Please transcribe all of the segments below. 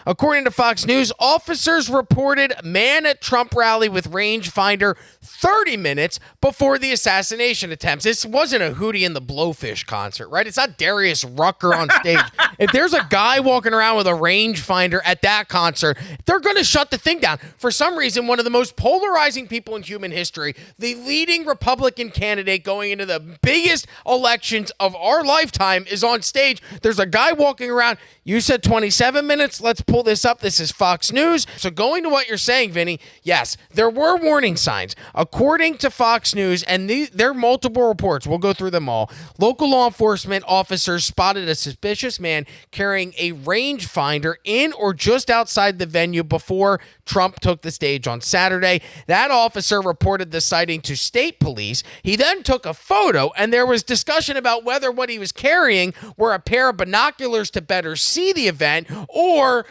According to Fox News, officers reported man at Trump rally with rangefinder 30 minutes before the assassination attempts. This wasn't a Hootie and the Blowfish concert, right? It's not Darius Rucker on stage. If there's a guy walking around with a rangefinder at that concert, they're going to shut the thing down. For some reason, one of the most polarizing people in human history, the leading Republican candidate going into the biggest elections of our lifetime, is on stage. There's a guy walking around. You said 27 minutes. Let's pull this up. This is Fox News. So going to what you're saying, Vinny, yes, there were warning signs. According to Fox News, and there are multiple reports, we'll go through them all, local law enforcement officers spotted a suspicious man carrying a rangefinder in or just outside the venue before Trump took the stage on Saturday. That officer reported the sighting to state police. He then took a photo, and there was discussion about whether what he was carrying were a pair of binoculars to better see the event or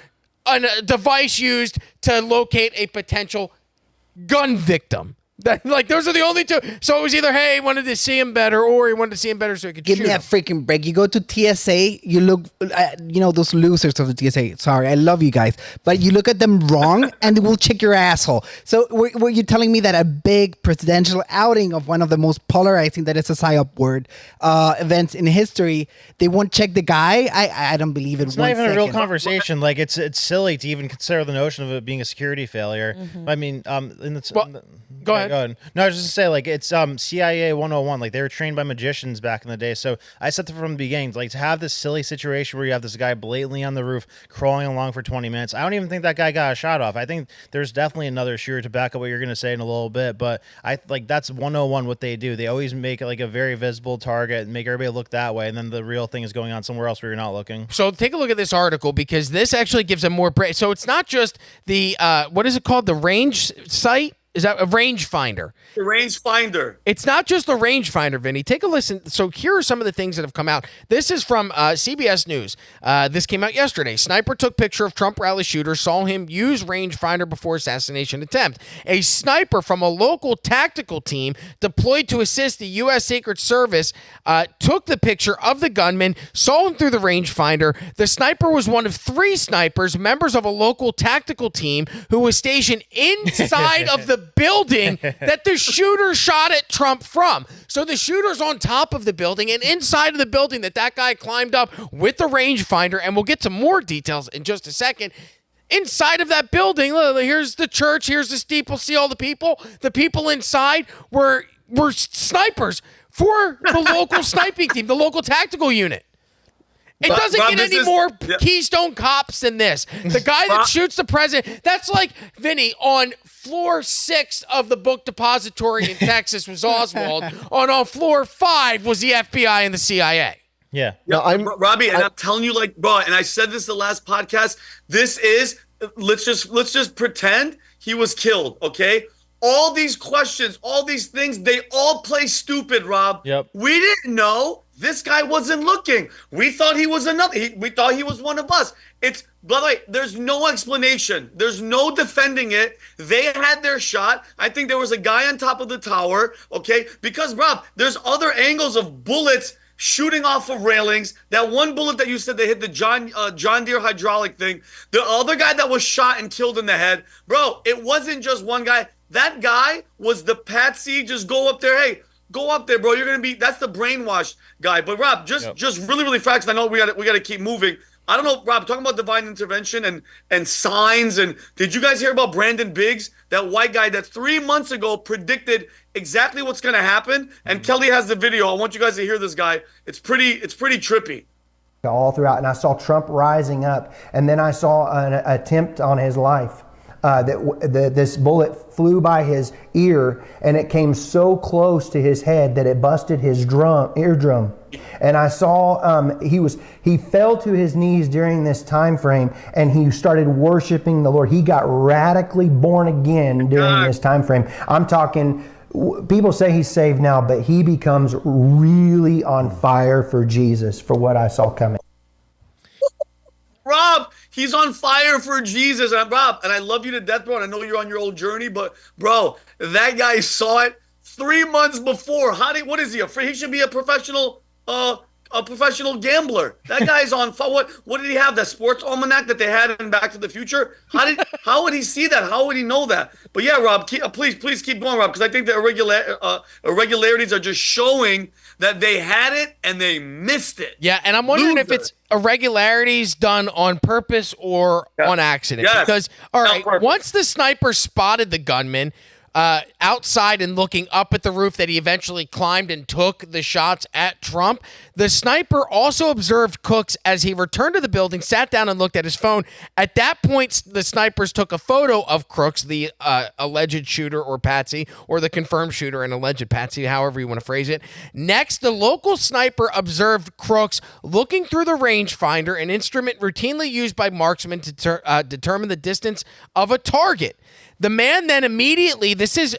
a device used to locate a potential gun victim. Those are the only two. So it was either, hey, he wanted to see him better, or he wanted to see him better so he could Give shoot me him. a freaking break. You go to TSA, you look, those losers of the TSA. Sorry, I love you guys. But you look at them wrong, and they will check your asshole. So were you telling me that a big presidential outing of one of the most polarizing, that is a psyop word, events in history, they won't check the guy? I don't believe it. It's not even a real conversation. Like, it's silly to even consider the notion of it being a security failure. Mm-hmm. I mean, Go ahead. No, I was just gonna say, like, it's CIA 101. Like, they were trained by magicians back in the day. So I said from the beginning, like, to have this silly situation where you have this guy blatantly on the roof crawling along for 20 minutes. I don't even think that guy got a shot off. I think there's definitely another shooter, to back up what you're gonna say in a little bit. But that's 101 what they do. They always make it like a very visible target and make everybody look that way, and then the real thing is going on somewhere else where you're not looking. So take a look at this article, because this actually gives them more so it's not just the what is it called, the range site? Is that a rangefinder? The rangefinder. It's not just the rangefinder, Vinny. Take a listen. So here are some of the things that have come out. This is from CBS News. This came out yesterday. Sniper took picture of Trump rally shooter, saw him use rangefinder before assassination attempt. A sniper from a local tactical team deployed to assist the U.S. Secret Service took the picture of the gunman, saw him through the rangefinder. The sniper was one of 3 snipers, members of a local tactical team who was stationed inside of the building that the shooter shot at Trump from. So the shooter's on top of the building, and inside of the building that guy climbed up with the rangefinder, and we'll get to more details in just a second. Inside of that building, look, here's the church, here's the steeple, see all the people? The people inside were snipers for the local sniping team, the local tactical unit. It doesn't get any more Keystone Cops than this. The guy that shoots the president, that's like, Vinny, on floor 6 of the book depository in Texas was Oswald. On floor 5 was the FBI and the CIA. Yeah. No, Robbie, and I'm telling you, like, bro, and I said this the last podcast, this is, let's just pretend he was killed, okay? All these questions, all these things, they all play stupid, Rob. Yep. We didn't know. This guy wasn't looking. We thought he was another. We thought he was one of us. By the way, there's no explanation. There's no defending it. They had their shot. I think there was a guy on top of the tower, okay? Because, Rob, there's other angles of bullets shooting off of railings. That one bullet that you said they hit the John Deere hydraulic thing. The other guy that was shot and killed in the head. Bro, it wasn't just one guy. That guy was the patsy. Just go up there. Hey, go up there, bro. You're gonna be. That's the brainwashed guy. But Rob, just really, really fast. I know we got to keep moving. I don't know, Rob. Talking about divine intervention and signs. And did you guys hear about Brandon Biggs, that white guy that 3 months ago predicted exactly what's gonna happen? And Kelly has the video. I want you guys to hear this guy. It's pretty trippy. All throughout, and I saw Trump rising up, and then I saw an attempt on his life. This bullet flew by his ear, and it came so close to his head that it busted his eardrum. And I saw he fell to his knees during this time frame, and he started worshiping the Lord. He got radically born again during this time frame. I'm talking, people say he's saved now, but he becomes really on fire for Jesus, for what I saw coming. Rob, he's on fire for Jesus. And Rob, and I love you to death, bro. And I know you're on your old journey, but bro, that guy saw it 3 months before. What is he afraid? He should be a professional a professional gambler. That guy's on. What did he have? That sports almanac that they had in Back to the Future. How would he see that? How would he know that? But yeah, Rob, please keep going, Rob, because I think the irregularities are just showing that they had it and they missed it. Yeah, and I'm wondering if it's irregularities done on purpose or on accident. Yes. Because, all right, once the sniper spotted the gunman outside and looking up at the roof that he eventually climbed and took the shots at Trump, the sniper also observed Cooks as he returned to the building, sat down and looked at his phone. At that point, the snipers took a photo of Crooks, the alleged shooter or patsy, or the confirmed shooter and alleged patsy, however you want to phrase it. Next, the local sniper observed Crooks looking through the rangefinder, an instrument routinely used by marksmen to determine the distance of a target. The man then immediately, this is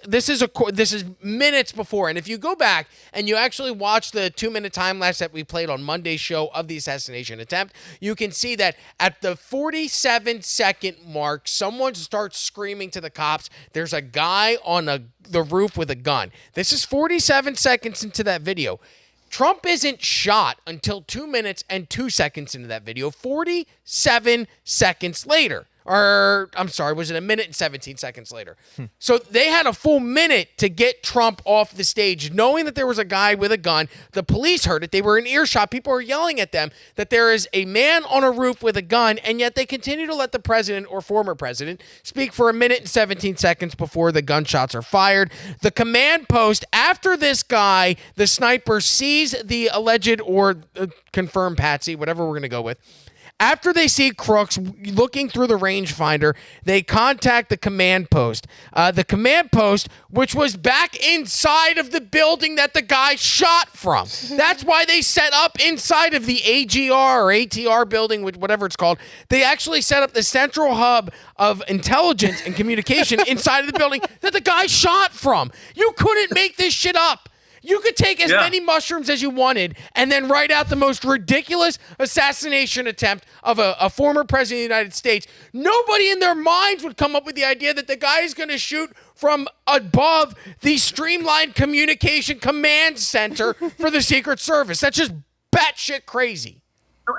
minutes before, and if you go back and you actually watch the 2-minute time lapse that we played on Monday's show of the assassination attempt, you can see that at the 47-second mark, someone starts screaming to the cops, there's a guy on the roof with a gun. This is 47 seconds into that video. Trump isn't shot until 2 minutes and 2 seconds into that video, 47 seconds later. Or, I'm sorry, was it a minute and 17 seconds later? So they had a full minute to get Trump off the stage, knowing that there was a guy with a gun. The police heard it. They were in earshot. People were yelling at them that there is a man on a roof with a gun, and yet they continue to let the president or former president speak for a minute and 17 seconds before the gunshots are fired. The command post, after this guy, the sniper, sees the alleged or confirmed patsy, whatever we're going to go with, after they see Crooks looking through the rangefinder, they contact the command post. The command post, which was back inside of the building that the guy shot from. That's why they set up inside of the AGR or ATR building, whatever it's called. They actually set up the central hub of intelligence and communication inside of the building that the guy shot from. You couldn't make this shit up. You could take as many mushrooms as you wanted and then write out the most ridiculous assassination attempt of a former president of the United States. Nobody in their minds would come up with the idea that the guy is going to shoot from above the streamlined communication command center for the Secret Service. That's just batshit crazy.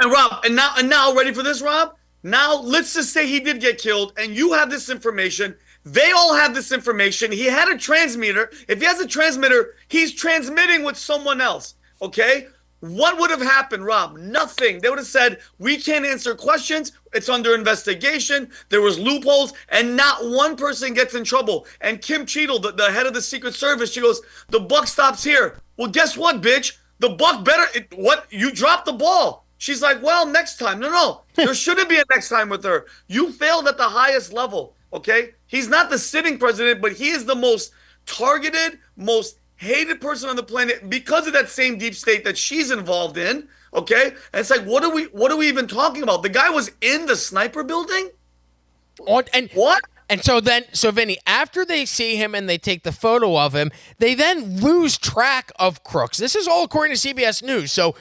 And Rob, and now, ready for this, Rob? Now, let's just say he did get killed and you have this information. They all have this information. He had a transmitter. If he has a transmitter, he's transmitting with someone else, okay? What would have happened, Rob? Nothing. They would have said, we can't answer questions. It's under investigation. There was loopholes, and not one person gets in trouble. And Kim Cheadle, the head of the Secret Service, she goes, the buck stops here. Well, guess what, bitch? The buck you dropped the ball. She's like, well, next time. No. There shouldn't be a next time with her. You failed at the highest level. Okay, he's not the sitting president, but he is the most targeted, most hated person on the planet because of that same deep state that she's involved in. Okay, and it's like, what are we even talking about? The guy was in the sniper building. What? And so Vinny, after they see him and they take the photo of him, they then lose track of Crooks. This is all according to CBS News. So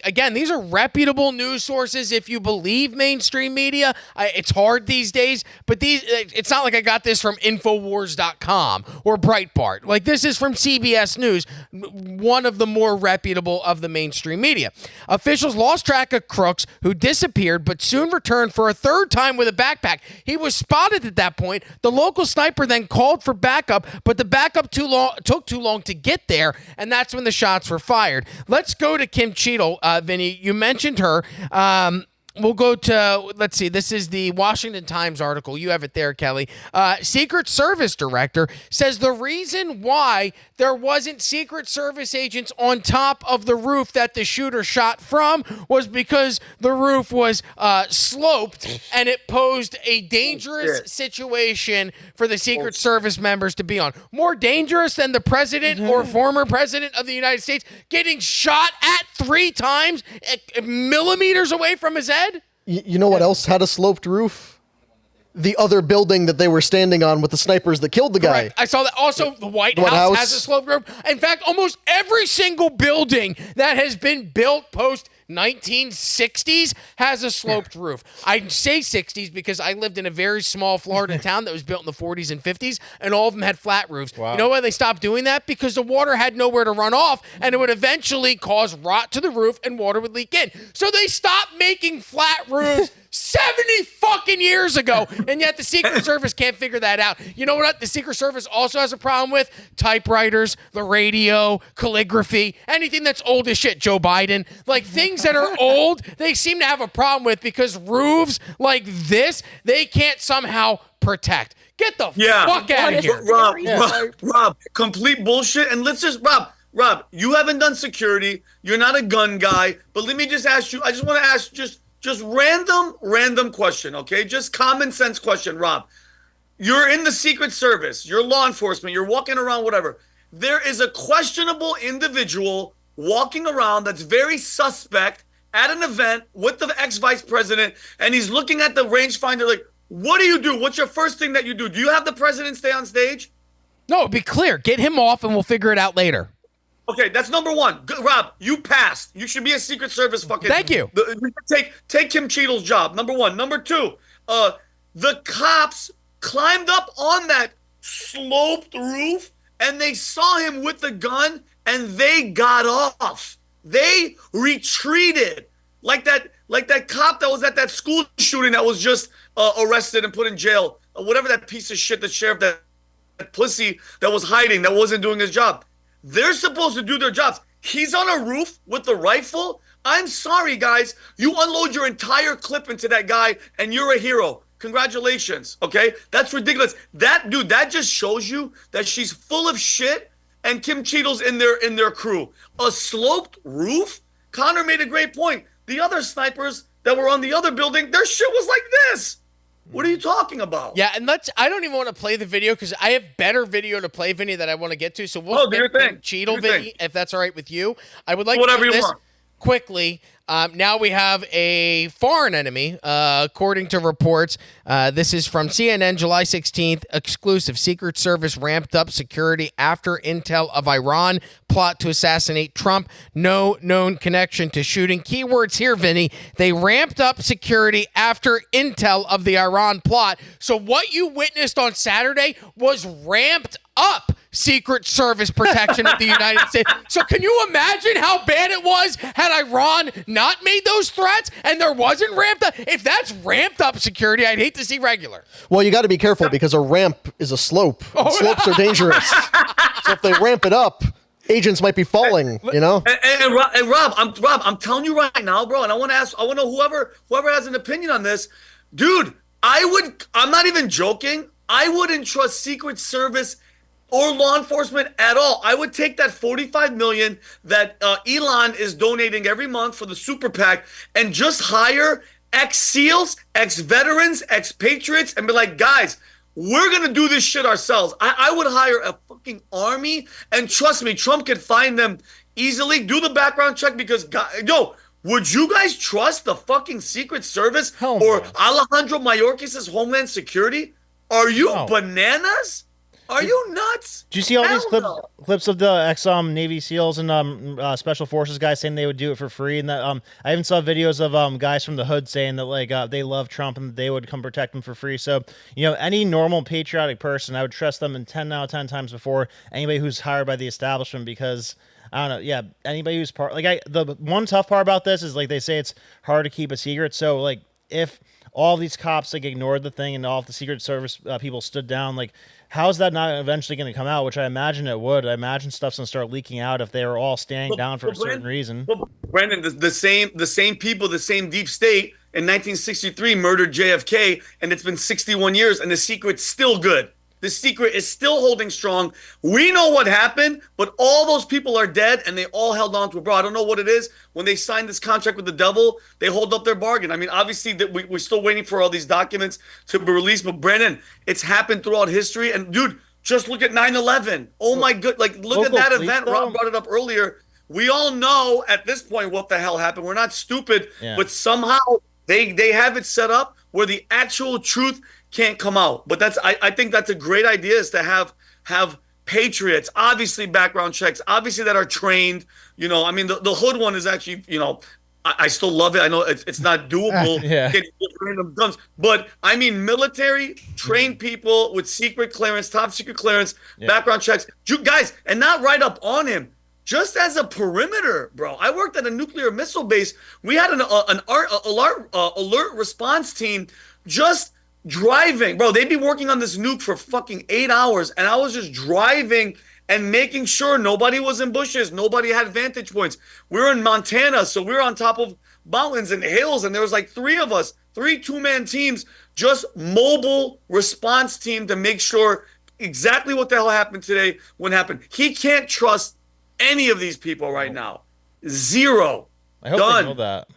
again, these are reputable news sources. If you believe mainstream media, it's hard these days, but it's not like I got this from Infowars.com or Breitbart. Like, this is from CBS News, one of the more reputable of the mainstream media. Officials lost track of Crooks, who disappeared, but soon returned for a third time with a backpack. He was spotted at that point. The local sniper then called for backup, but the backup took too long to get there, and that's when the shots were fired. Let's go to Kim Cheadle. Vinny, you mentioned her. We'll go to, let's see, this is the Washington Times article. You have it there, Kelly. Secret Service director says the reason why there wasn't Secret Service agents on top of the roof that the shooter shot from was because the roof was sloped and it posed a dangerous situation for the Secret Service members to be on. More dangerous than the president or former president of the United States getting shot at 3 times millimeters away from his head? You know what else had a sloped roof? The other building that they were standing on with the snipers that killed the guy. Correct. I saw that. Also, the White House has a sloped roof. In fact, almost every single building that has been built post 1960s has a sloped roof. I say 60s because I lived in a very small Florida town that was built in the 40s and 50s, and all of them had flat roofs. Wow. You know why they stopped doing that? Because the water had nowhere to run off, and it would eventually cause rot to the roof, and water would leak in. So they stopped making flat roofs 70 fucking years ago, and yet the Secret Service can't figure that out. You know what the Secret Service also has a problem with? Typewriters, the radio, calligraphy, anything that's old as shit. Joe Biden. Like, things that are old, they seem to have a problem with because roofs like this, they can't somehow protect. Get the fuck out of here. Rob, complete bullshit. And let's just, Rob, you haven't done security. You're not a gun guy. But let me just ask you, I just want to ask just random question, okay? Just common sense question, Rob. You're in the Secret Service. You're law enforcement. You're walking around, whatever. There is a questionable individual walking around that's very suspect at an event with the ex-vice president, and he's looking at the rangefinder like, what do you do? What's your first thing that you do? Do you have the president stay on stage? No, be clear. Get him off, and we'll figure it out later. Okay, that's number one. Good, Rob, you passed. You should be a Secret Service fucking. Thank you. Take Kim Cheadle's job. Number one. Number two. The cops climbed up on that sloped roof and they saw him with the gun and they got off. They retreated like that cop that was at that school shooting that was just arrested and put in jail. Whatever that piece of shit, the sheriff, that pussy that was hiding, that wasn't doing his job. They're supposed to do their jobs. He's on a roof with the rifle. I'm sorry, guys. You unload your entire clip into that guy, and you're a hero. Congratulations, okay? That's ridiculous. That just shows you that she's full of shit, and Kim Cheadle's in their crew. A sloped roof? Connor made a great point. The other snipers that were on the other building, their shit was like this. What are you talking about? Yeah, and I don't even want to play the video because I have better video to play, Vinny, that I want to get to. So we'll do your thing. Cheadle, Do your Vinny, thing. if that's all right with you. I would like Whatever to do you this want. quickly. Now we have a foreign enemy, according to reports. This is from CNN, July 16th. Exclusive. Secret Service ramped up security after intel of Iran plot to assassinate Trump. No known connection to shooting. Keywords here, Vinny. They ramped up security after intel of the Iran plot. So what you witnessed on Saturday was ramped up Secret Service protection of the United States. So can you imagine how bad it was had Iran not made those threats and there wasn't ramped up? If that's ramped up security, I'd hate to see regular. Well, you got to be careful because a ramp is a slope. And slopes are dangerous. So if they ramp it up, agents might be falling, you know? And Rob, I'm telling you right now, bro, and I want to know whoever has an opinion on this. Dude, I'm not even joking. I wouldn't trust Secret Service or law enforcement at all. I would take that $45 million that Elon is donating every month for the super PAC and just hire ex-SEALs, ex-veterans, ex-patriots, and be like, guys, we're going to do this shit ourselves. I would hire a fucking army, and trust me, Trump could find them easily. Do the background check because, would you guys trust the fucking Secret Service or Alejandro Mayorkas's Homeland Security? Are you bananas? Are you nuts? Do you see all these Hell clips of the ex Navy SEALs and Special Forces guys saying they would do it for free? And that I even saw videos of guys from the hood saying that like they love Trump and they would come protect him for free. So any normal patriotic person, I would trust them in 10 out of 10 times before anybody who's hired by the establishment because. I don't know. Yeah, anybody who's the one tough part about this is like they say it's hard to keep a secret. So like if all these cops like ignored the thing and all of the Secret Service people stood down, like how's that not eventually going to come out? Which I imagine it would. I imagine stuff's going to start leaking out if they were all standing down for a certain reason. Well, Brandon, the same people, the same deep state in 1963 murdered JFK, and it's been 61 years, and the secret's still good. The secret is still holding strong. We know what happened, but all those people are dead, and they all held on to it. Bro, I don't know what it is. When they signed this contract with the devil, they hold up their bargain. I mean, obviously, that we're still waiting for all these documents to be released. But, Brandon, it's happened throughout history. And, dude, just look at 9/11. Oh, my good. Like, look at that event. Rob brought it up earlier. We all know at this point what the hell happened. We're not stupid. Yeah. But somehow they have it set up where the actual truth can't come out. But I think that's a great idea is to have patriots, obviously background checks, obviously that are trained. I mean, the hood one is actually, I still love it. I know it's not doable. Yeah. Getting random guns, but I mean, military trained people with secret clearance, top secret clearance, background checks, guys, and not right up on him. Just as a perimeter, bro. I worked at a nuclear missile base. We had an alert response team just driving. Bro, they'd be working on this nuke for fucking 8 hours, and I was just driving and making sure nobody was in bushes, nobody had vantage points. We were in Montana, so we were on top of mountains and hills, and there was like 3 of us, 3 two-man teams, just mobile response team to make sure exactly what the hell happened today wouldn't happen. He can't trust any of these people right now. Zero. I hope Done. they know that.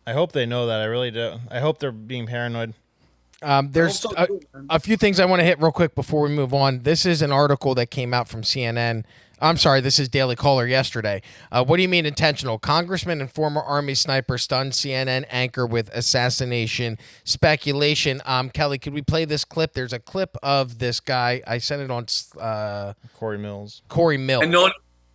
I hope they know that. I really do. I hope they're being paranoid. There's a few things I want to hit real quick before we move on. This is an article that came out from CNN. I'm sorry, this is Daily Caller yesterday. What do you mean intentional? Congressman and former Army sniper stunned CNN anchor with assassination speculation. Kelly, could we play this clip? There's a clip of this guy. I sent it on Corey Mills.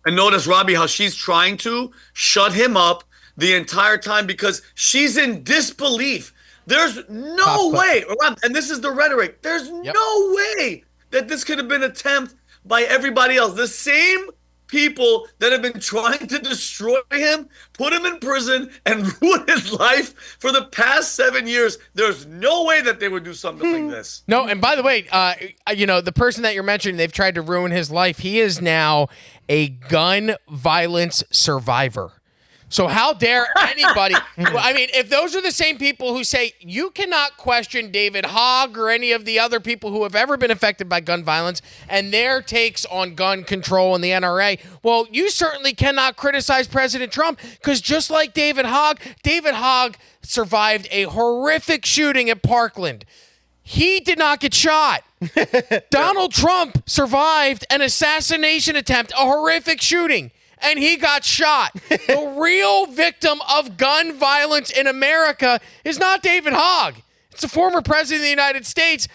And notice, Robbie, how she's trying to shut him up the entire time because she's in disbelief. There's no way, and this is the rhetoric, there's no way that this could have been an attempt by everybody else. The same people that have been trying to destroy him, put him in prison, and ruin his life for the past 7 years. There's no way that they would do something like this. No, and by the way, the person that you're mentioning, they've tried to ruin his life. He is now a gun violence survivor. So how dare anybody? I mean, if those are the same people who say you cannot question David Hogg or any of the other people who have ever been affected by gun violence and their takes on gun control and the NRA, well, you certainly cannot criticize President Trump because just like David Hogg survived a horrific shooting at Parkland. He did not get shot. Donald Trump survived an assassination attempt, a horrific shooting. And he got shot. The real victim of gun violence in America is not David Hogg. It's the former president of the United States,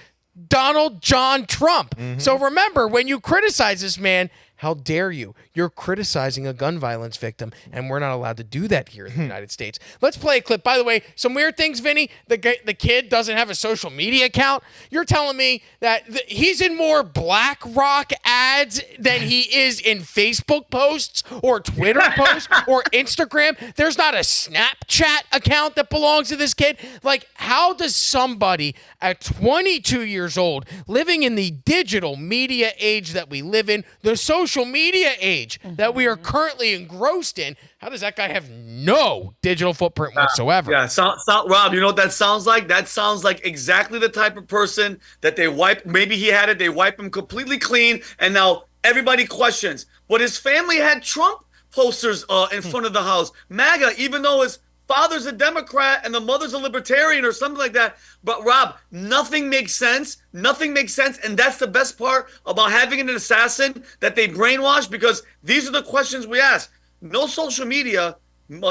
Donald John Trump. So remember, when you criticize this man, how dare you? You're criticizing a gun violence victim, and we're not allowed to do that here in the United States. Let's play a clip. By the way, some weird things, Vinny. The kid doesn't have a social media account. You're telling me that he's in more BlackRock ads than he is in Facebook posts or Twitter posts or Instagram? There's not a Snapchat account that belongs to this kid. Like, how does somebody at 22 years old, living in the digital media age that we live in, the social media age that we are currently engrossed in, how does that guy have no digital footprint whatsoever? Rob, you know what that sounds like? That sounds like exactly the type of person that they wipe. Maybe he had it. They wipe him completely clean. And now everybody questions. But his family had Trump posters in front of the house. MAGA, even though his father's a Democrat and the mother's a libertarian or something like that. But Rob, nothing makes sense. Nothing makes sense. And that's the best part about having an assassin that they brainwash, because these are the questions we ask. No social media,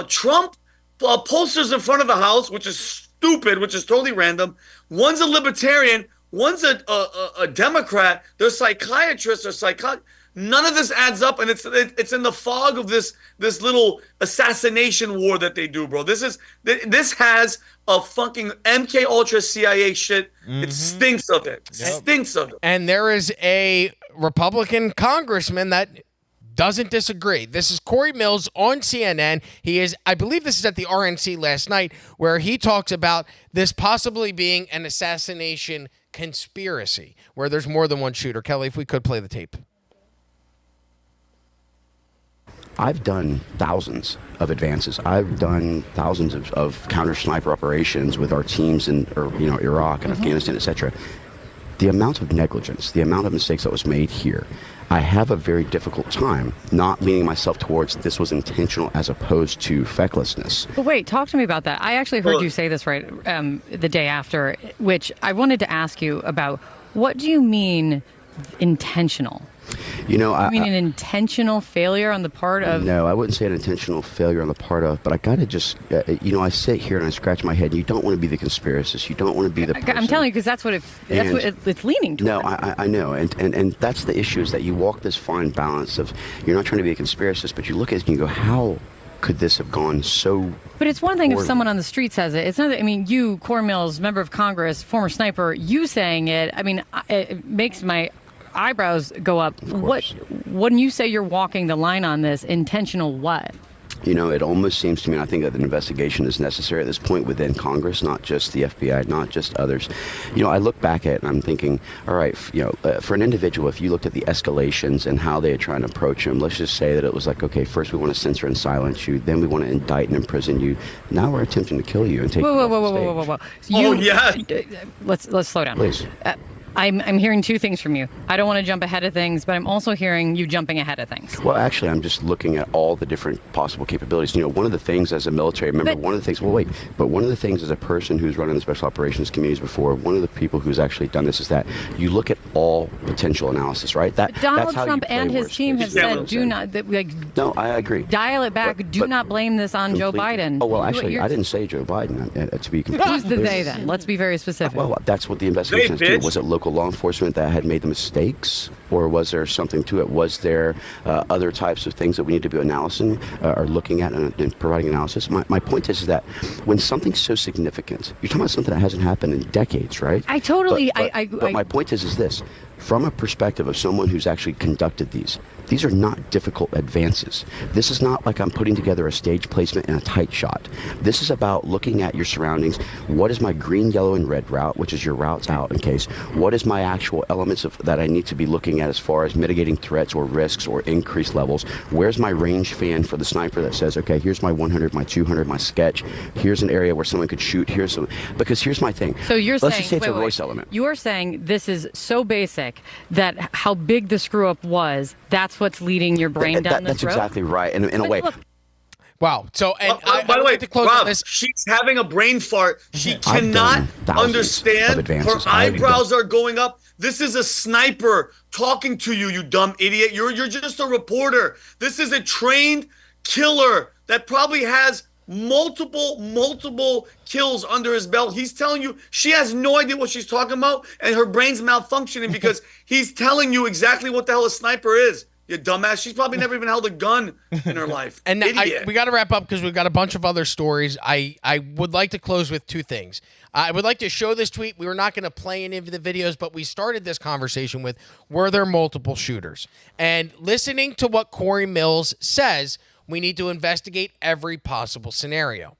Trump posters in front of the house, which is stupid, which is totally random. One's a libertarian, one's a Democrat. They're psychiatrists or psychologists. None of this adds up, and it's in the fog of this little assassination war that they do, bro. This has a fucking MK Ultra CIA shit. It stinks of it. Stinks of it. And there is a Republican congressman that doesn't disagree. This is Corey Mills on CNN. I believe this is at the RNC last night, where he talks about this possibly being an assassination conspiracy, where there's more than one shooter. Kelly, if we could play the tape. I've done thousands of advances. I've done thousands of counter sniper operations with our teams in Iraq and Afghanistan, etc. The amount of negligence, the amount of mistakes that was made here, I have a very difficult time not leaning myself towards this was intentional as opposed to fecklessness. But wait, talk to me about that. I actually heard you say this right the day after, which I wanted to ask you about. What do you mean intentional? I mean an intentional failure on the part of... No, I wouldn't say an intentional failure on the part of, but I got to just, I sit here and I scratch my head. You don't want to be the conspiracist. You don't want to be the person. I'm telling you, because that's what it's leaning toward. No, I know. And that's the issue, is that you walk this fine balance of, you're not trying to be a conspiracist, but you look at it and you go, how could this have gone so? But it's one thing if poorly? someone on the street says it. It's not. I mean, you, Corey Mills, member of Congress, former sniper, you saying it. I mean, it makes my eyebrows go up. What when you say you're walking the line on this, intentional what? You know, it almost seems to me, and I think that an investigation is necessary at this point within Congress, not just the FBI, not just others. You know, I look back at it and I'm thinking, all right, for an individual, if you looked at the escalations and how they are trying to approach him, let's just say that it was like, okay, first we want to censor and silence you, then we want to indict and imprison you. Now we're attempting to kill you and take you off the stage. Whoa. Oh, yeah. Let's slow down. Please. I'm hearing two things from you. I don't want to jump ahead of things, but I'm also hearing you jumping ahead of things. Well, actually, I'm just looking at all the different possible capabilities. You know, one of the things as a military member, one of the things as a person who's run in the special operations communities before, one of the people who's actually done this is that you look at all potential analysis, right? Donald Trump and his team have said, do not, no, I agree. Dial it back. Do not blame this on Joe Biden. Oh, well, actually, I didn't say Joe Biden, to be completely Who's the they then? Let's be very specific. Well, that's what the investigation is too. Was it local law enforcement that had made the mistakes, or was there something to it? Was there other types of things that we need to be analyzing or looking at and providing analysis? My point is that when something's so significant, you're talking about something that hasn't happened in decades, right? I totally. But my point is this: from a perspective of someone who's actually conducted these are not difficult advances. This is not like I'm putting together a stage placement and a tight shot. This is about looking at your surroundings. What is my green, yellow, and red route, which is your routes out in case? What is my actual elements that I need to be looking at as far as mitigating threats or risks or increased levels? Where's my range fan for the sniper that says, okay, here's my 100, my 200, my sketch. Here's an area where someone could shoot. Because here's my thing. So you're Let's saying, just say it's a Royce element. You are saying this is so basic that how big the screw up was, that's what's leading your brain down this That's road? exactly right. In a way. Look, Wow. So, and by the way, to close on Rob, this. she's having a brain fart. She I've cannot done thousands of understand. Her advances. eyebrows are going up. This is a sniper talking to you, you dumb idiot. You're just a reporter. This is a trained killer that probably has multiple kills under his belt. He's telling you she has no idea what she's talking about, and her brain's malfunctioning because he's telling you exactly what the hell a sniper is. You dumbass. She's probably never even held a gun in her life. And we got to wrap up because we've got a bunch of other stories. I would like to close with two things. I would like to show this tweet. We were not going to play any of the videos, but we started this conversation with, were there multiple shooters? And listening to what Corey Mills says, we need to investigate every possible scenario.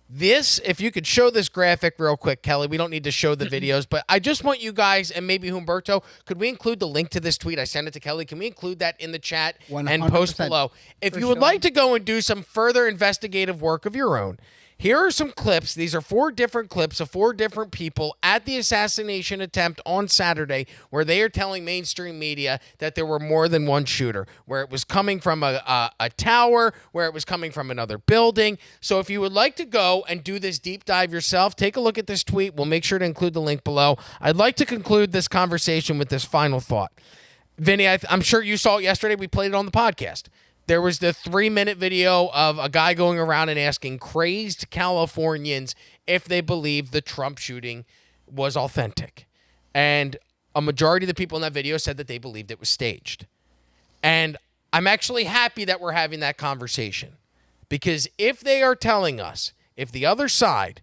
This, if you could show this graphic real quick, Kelly, we don't need to show the videos, but I just want you guys, and maybe Humberto, could we include the link to this tweet? I sent it to Kelly. Can we include that in the chat and post below? If you would like to go and do some further investigative work of your own, here are some clips. These are 4 different clips of 4 different people at the assassination attempt on Saturday where they are telling mainstream media that there were more than one shooter, where it was coming from a tower, where it was coming from another building. So if you would like to go and do this deep dive yourself, take a look at this tweet. We'll make sure to include the link below. I'd like to conclude this conversation with this final thought. Vinny, I'm sure you saw it yesterday. We played it on the podcast. There was the 3-minute video of a guy going around and asking crazed Californians if they believe the Trump shooting was authentic. And a majority of the people in that video said that they believed it was staged. And I'm actually happy that we're having that conversation. Because if they are telling us, if the other side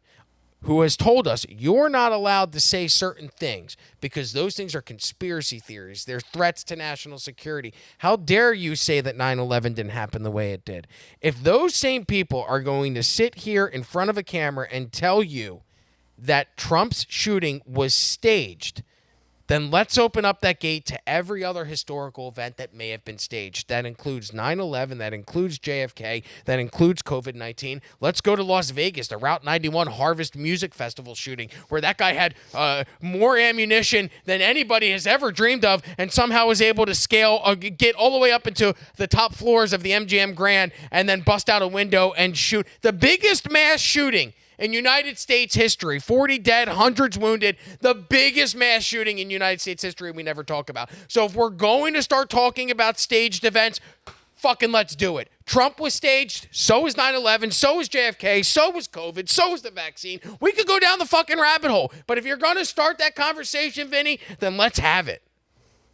who has told us you're not allowed to say certain things because those things are conspiracy theories, they're threats to national security. How dare you say that 9/11 didn't happen the way it did? If those same people are going to sit here in front of a camera and tell you that Trump's shooting was staged, then let's open up that gate to every other historical event that may have been staged. That includes 9/11, that includes JFK, that includes COVID-19. Let's go to Las Vegas, the Route 91 Harvest Music Festival shooting, where that guy had more ammunition than anybody has ever dreamed of and somehow was able to get all the way up into the top floors of the MGM Grand and then bust out a window and shoot. The biggest mass shooting in United States history, 40 dead, hundreds wounded, the biggest mass shooting in United States history we never talk about. So if we're going to start talking about staged events, fucking let's do it. Trump was staged, so was 9/11, so was JFK, so was COVID, so was the vaccine. We could go down the fucking rabbit hole. But if you're going to start that conversation, Vinny, then let's have it.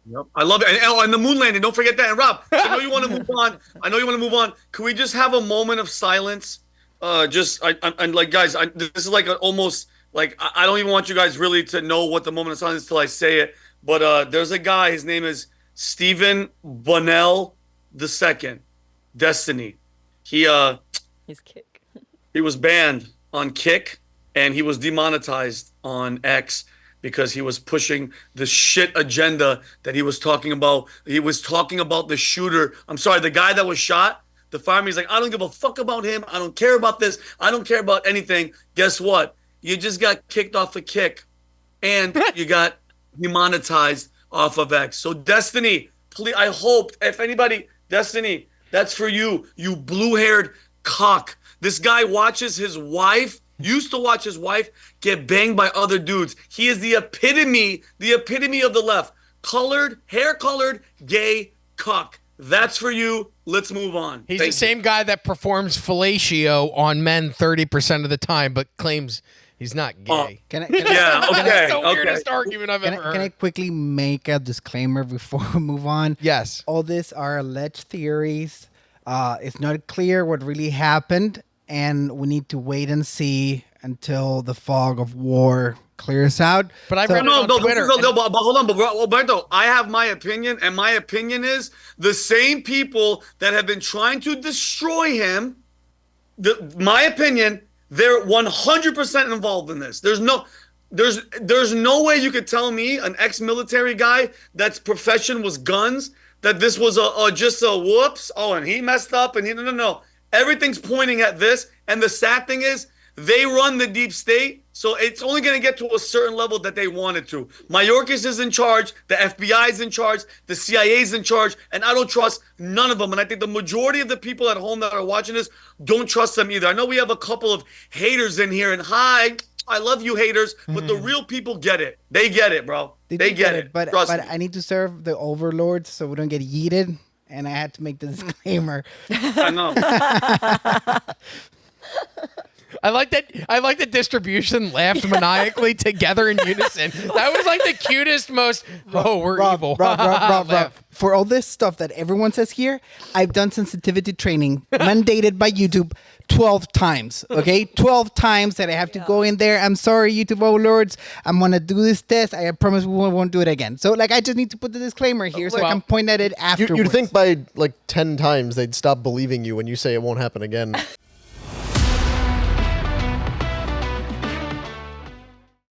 Yep. I love it. And the moon landing. Don't forget that. And Rob, I know you want to move on. Can we just have a moment of silence? I'm like, guys, this is like almost like I don't even want you guys really to know what the moment of silence is till I say it. But there's a guy. His name is Stephen Bunnell II. Destiny. He's Kick. He was banned on Kick and he was demonetized on X because he was pushing the shit agenda that he was talking about. He was talking about the shooter. I'm sorry, the guy that was shot. The fireman, he's like, I don't give a fuck about him. I don't care about this. I don't care about anything. Guess what? You just got kicked off a Kick and you got demonetized off of X. So Destiny, please, I hope if anybody, Destiny, that's for you, you blue-haired cock. This guy watches his wife, used to watch his wife get banged by other dudes. He is the epitome of the left. Hair-colored, gay cock. That's for you. Let's move on. He's the same guy that performs fellatio on men 30% of the time, but claims he's not gay. Can I, Yeah, okay. That's the okay. weirdest argument I've ever heard. can I quickly make a disclaimer before we move on? Yes. All this are alleged theories. It's not clear what really happened, and we need to wait and see until the fog of war clears out. But I read it on Twitter. But hold on, but Roberto, I have my opinion, and my opinion is the same people that have been trying to destroy him. My opinion, they're 100% involved in this. There's no way you could tell me, an ex-military guy that's profession was guns, that this was just a whoops. Oh, and he messed up, and no. Everything's pointing at this, and the sad thing is, they run the deep state, so it's only going to get to a certain level that they want it to. Mayorkas is in charge, the FBI is in charge, the CIA is in charge, and I don't trust none of them. And I think the majority of the people at home that are watching this don't trust them either. I know we have a couple of haters in here, and hi, I love you haters, but the real people get it. They get it, bro. They get it. But Trust me. I need to serve the overlords so we don't get yeeted, and I had to make the disclaimer. I know. I like that distribution laughed maniacally together in unison. That was like the cutest, most we're evil. Rob. For all this stuff that everyone says here, I've done sensitivity training mandated by YouTube 12 times. Okay, 12 times that I have to go in there. I'm sorry, YouTube overlords. I'm gonna do this test. I promise we won't do it again. So like, I just need to put the disclaimer here so I can point at it afterwards. You'd think by like 10 times they'd stop believing you when you say it won't happen again.